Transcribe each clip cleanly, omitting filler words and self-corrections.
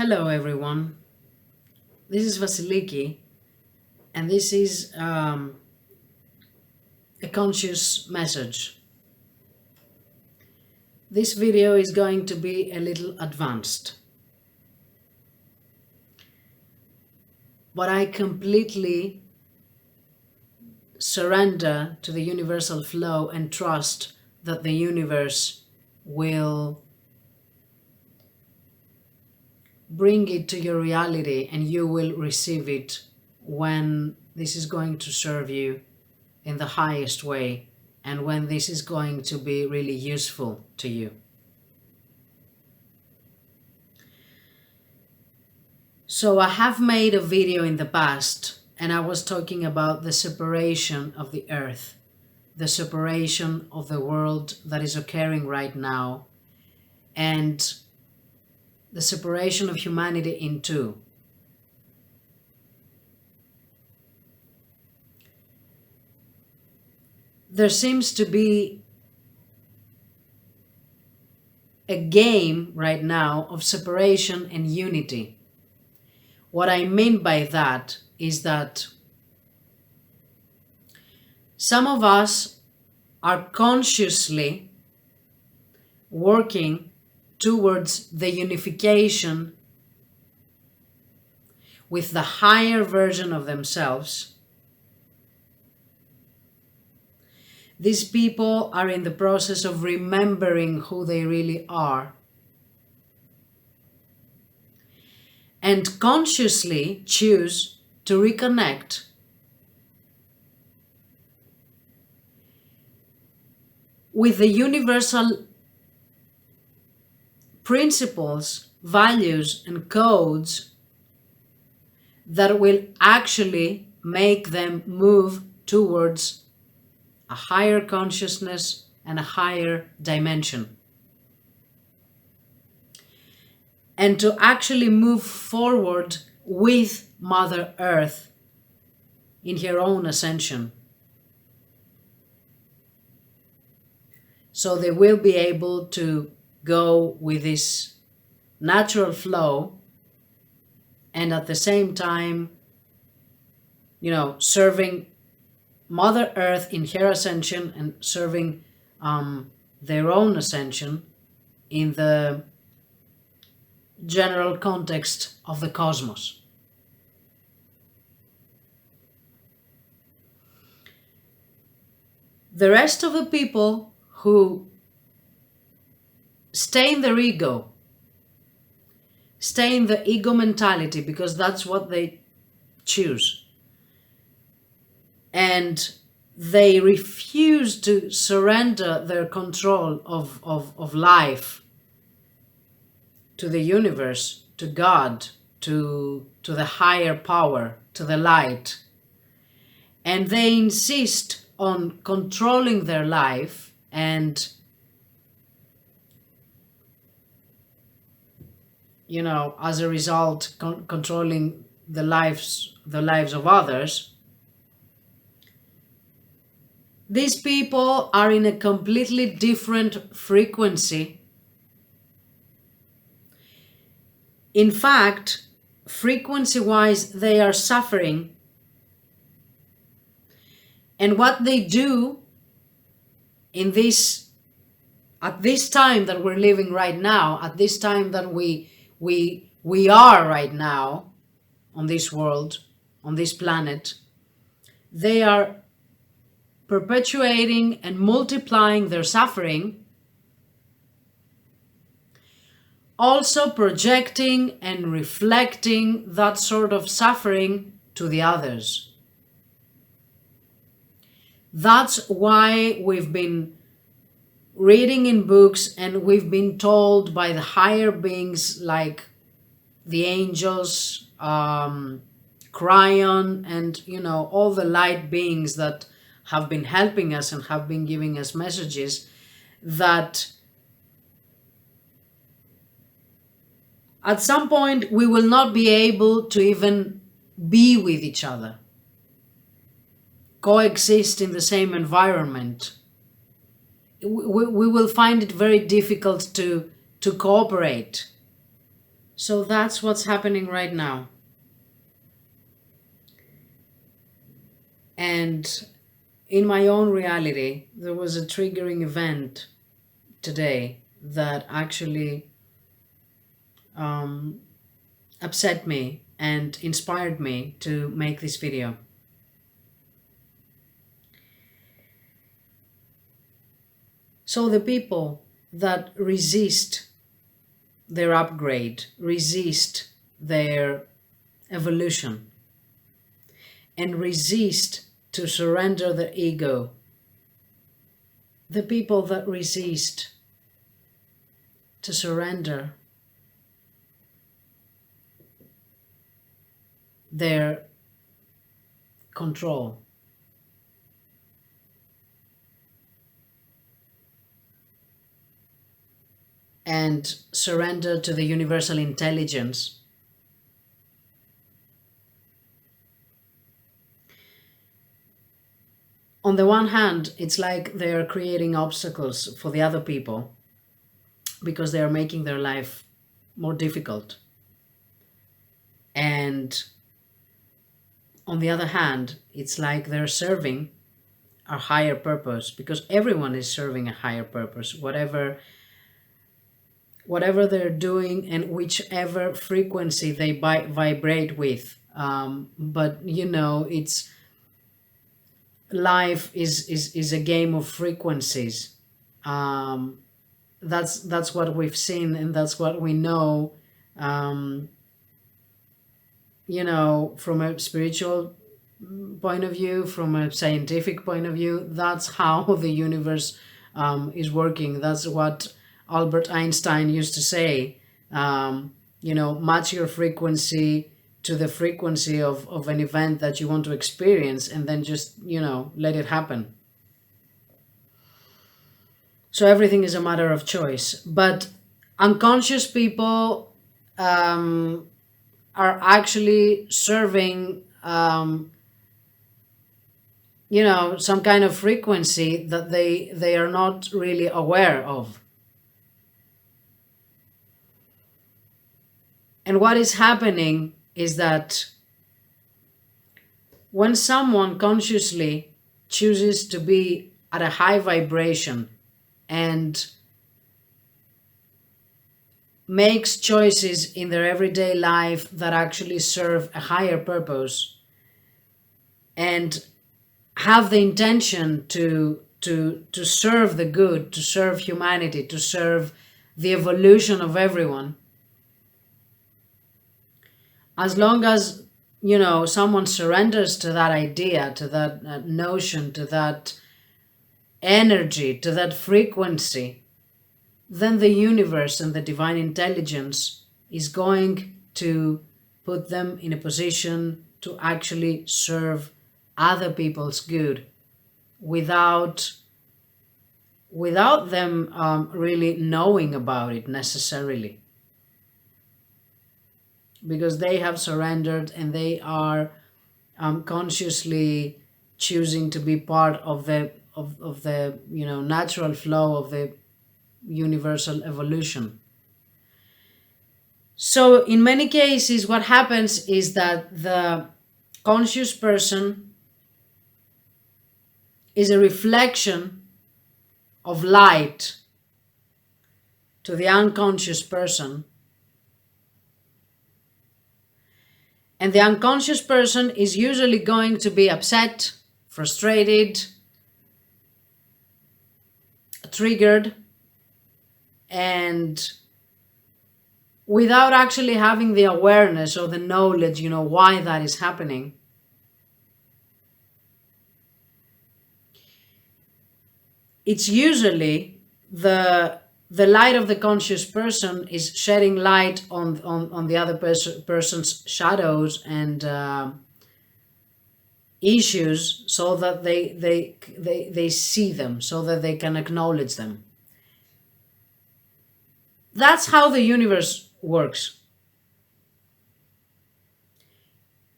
Hello everyone, this is VASSILIKI and this is a conscious message. This video is going to be a little advanced, but I completely surrender to the universal flow and trust that the universe will bring it to your reality and you will receive it when this is going to serve you in the highest way and when this is going to be really useful to you. So I have made a video in the past and I was talking about the separation of the earth, the separation of the world that is occurring right now, and the separation of humanity in two. There seems to be a game right now of separation and unity. What I mean by that is that some of us are consciously working towards the unification with the higher version of themselves. These people are in the process of remembering who they really are and consciously choose to reconnect with the universal principles, values, and codes that will actually make them move towards a higher consciousness and a higher dimension. And to actually move forward with Mother Earth in her own ascension. So they will be able to go with this natural flow and at the same time, serving Mother Earth in her ascension and serving their own ascension in the general context of the cosmos. The rest of the people who stay in their ego, stay in the ego mentality because that's what they choose. And they refuse to surrender their control of life to the universe, to God, to the higher power, to the light. And they insist on controlling their life and as a result, controlling the lives of others. These people are in a completely different frequency. In fact, frequency-wise, they are suffering. And what they do at this time that we're living right now, at this time that we are right now on this world, on this planet, they are perpetuating and multiplying their suffering, also projecting and reflecting that sort of suffering to the others. That's why we've been reading in books and we've been told by the higher beings like the angels, Cryon, and all the light beings that have been helping us and have been giving us messages, that at some point we will not be able to even be with each other, coexist in the same environment. We will find it very difficult to cooperate. So that's what's happening right now. And in my own reality, there was a triggering event today that actually um, upset me and inspired me to make this video. So the people that resist their upgrade, resist their evolution, and resist to surrender their ego, the people that resist to surrender their control, and surrender to the universal intelligence, on the one hand, it's like they're creating obstacles for the other people because they are making their life more difficult. And on the other hand, it's like they're serving a higher purpose, because everyone is serving a higher purpose, whatever they're doing and whichever frequency they vibrate with. But it's life is a game of frequencies. um, that's what we've seen, and that's what we know. um, from a spiritual point of view, from a scientific point of view, that's how the universe is working. That's what Albert Einstein used to say. Match your frequency to the frequency of an event that you want to experience, and then just let it happen. So everything is a matter of choice. But unconscious people are actually serving some kind of frequency that they are not really aware of. And what is happening is that when someone consciously chooses to be at a high vibration and makes choices in their everyday life that actually serve a higher purpose, and have the intention to serve the good, to serve humanity, to serve the evolution of everyone, as long as someone surrenders to that idea, to that notion, to that energy, to that frequency, then the universe and the divine intelligence is going to put them in a position to actually serve other people's good without them really knowing about it necessarily, because they have surrendered and they are consciously choosing to be part of the natural flow of the universal evolution. So in many cases, what happens is that the conscious person is a reflection of light to the unconscious person, and the unconscious person is usually going to be upset, frustrated, triggered, and without actually having the awareness or the knowledge, why that is happening. It's usually the light of the conscious person is shedding light on the other person's shadows and issues, so that they see them, so that they can acknowledge them. That's how the universe works.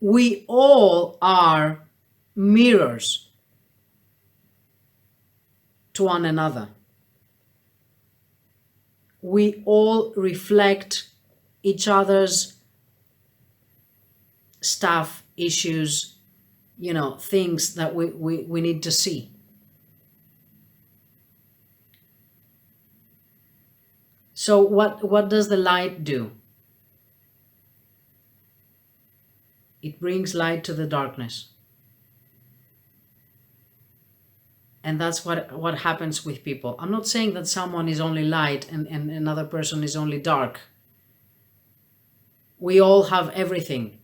We all are mirrors to one another. We all reflect each other's stuff, issues, things that we need to see. So what does the light do? It brings light to the darkness. And that's what happens with people. I'm not saying that someone is only light and another person is only dark. We all have everything.